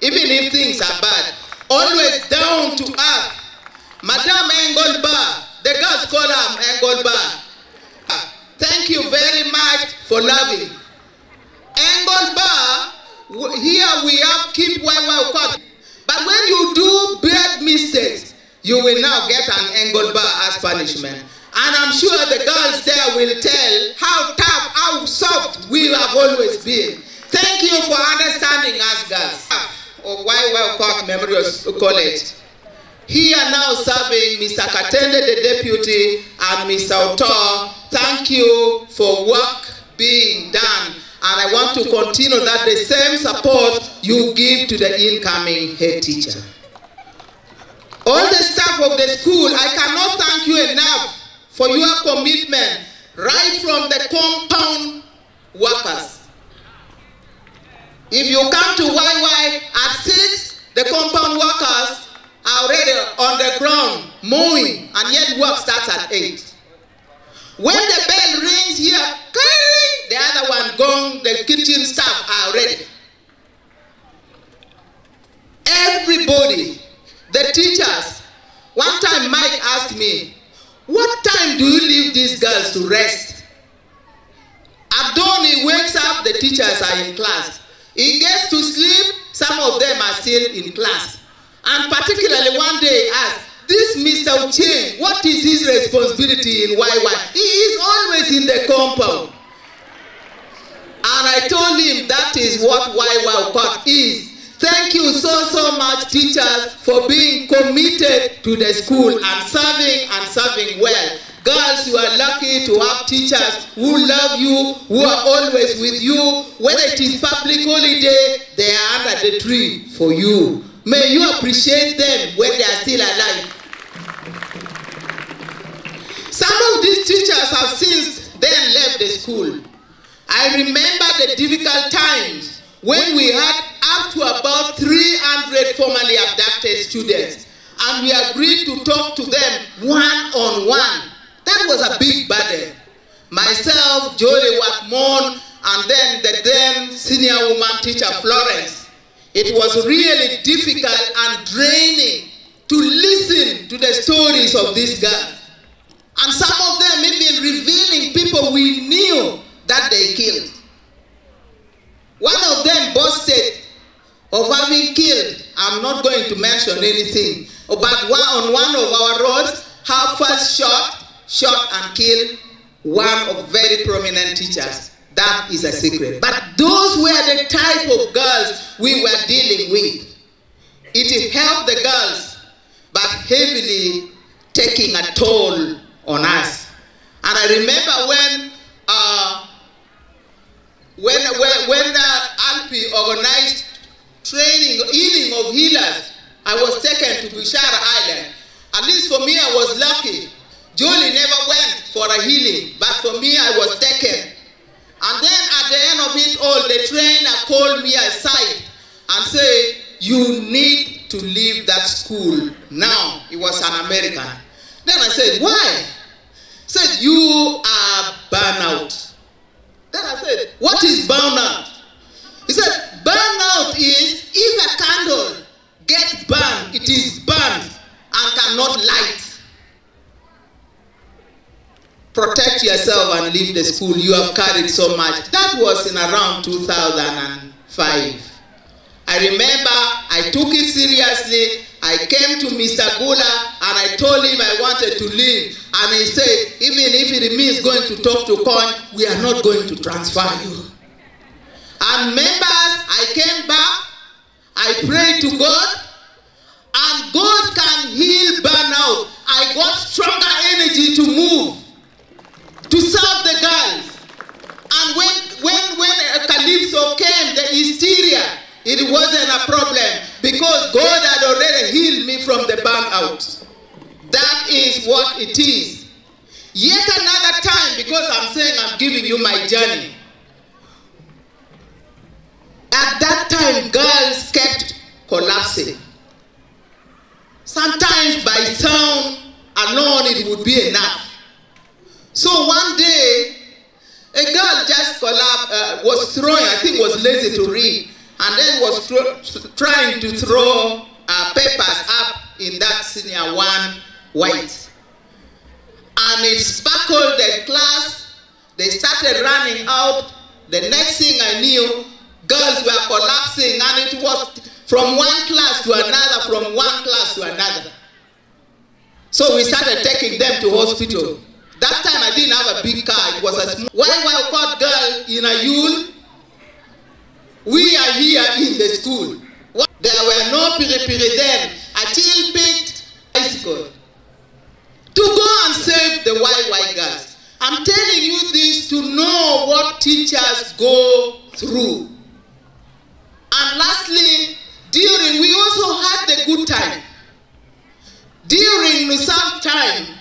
even if things are bad. Always down to earth. Madam Engolba, the girls call her Engolba. Thank you very much for loving. Engolba, here we have keep YY court. But when you do bad mistakes, you will now get an Engolba as punishment. And I'm sure the girls there will tell how tough, how soft we have always been. Thank you for understanding us, girls. Of YY Court Memorial College. Here now serving Mr. Katende, the deputy, and Mr. Otor. Thank you for work being done. And I want to continue that the same support you give to the incoming head teacher. All the staff of the school, I cannot thank you enough for your commitment, right from the compound workers. If you come to YY at 6, the compound workers are already on the ground mowing, and yet work starts at 8. When the bell rings here, the other one gone, the kitchen staff are ready. Everybody, the teachers. One time Mike asked me, what time do you leave these girls to rest? At dawn he wakes up, the teachers are in class. He gets to sleep, some of them are still in class. And particularly one day he asked, this Mr. Ucheng, what is his responsibility in YY? He is always in the compound. And I told him that is what YY Court is. Thank you so much, teachers, for being committed to the school and serving well. Girls, you are lucky to have teachers who love you, who are always with you. Whether it is public holiday, they are under the tree for you. May you appreciate them when they are still alive. Some of these teachers have since then left the school. I remember the difficult times when we had up to about 300 formerly abducted students, and we agreed to talk to them one-on-one. That was a big burden. Myself, Jolie Watmon, and then the then senior woman teacher, Florence. It was really difficult and draining to listen to the stories of these girls. And some of them even revealing people we knew that they killed. One of them boasted of having killed, I'm not going to mention anything, but on one of our roads, her first shot and killed one of very prominent teachers. That is a secret. But those were the type of girls we were dealing with. It helped the girls, but heavily taking a toll on us. And I remember when Alpi organized training, healing of healers, I was taken to Bishara Island. At least for me, I was lucky. Jolie never went for a healing, but for me, I was taken. And then at the end of it all, the trainer called me aside and said, you need to leave that school now. He was an American. Then I said, why? He said, you are burnout. Then I said, what is burnout? He said, burnout is if a candle gets burned, it is burned and cannot light. Protect yourself and leave the school. You have carried so much. That was in around 2005. I remember I took it seriously. I came to Mr. Gula and I told him I wanted to leave. And he said, even if it means going to talk to Coin, we are not going to transfer you. And members, I came back, I prayed to God, and God can heal burnout. I got stronger energy to move, to serve the girls. And when Calypso came, the hysteria, it wasn't a problem because God had already healed me from the burnout. That is what it is. Yet another time, because I'm saying I'm giving you my journey. At that time, girls kept collapsing. Sometimes by sound alone, it would be enough. So one day, a girl just collapsed, was throwing, I think was lazy to read. and then was trying to throw papers up in that senior one white. And it sparkled the class. They started running out. The next thing I knew, girls were collapsing, and it was from one class to another, from one class to another. So we started taking them to hospital. That time I didn't have a big car. It was a small well-caught girl in a Yule. We are here in the school. There were no piri-piri then. I still picked bicycle to go and save the YY girls. I'm telling you this to know what teachers go through. And lastly, we also had the good time. During Nusaf time,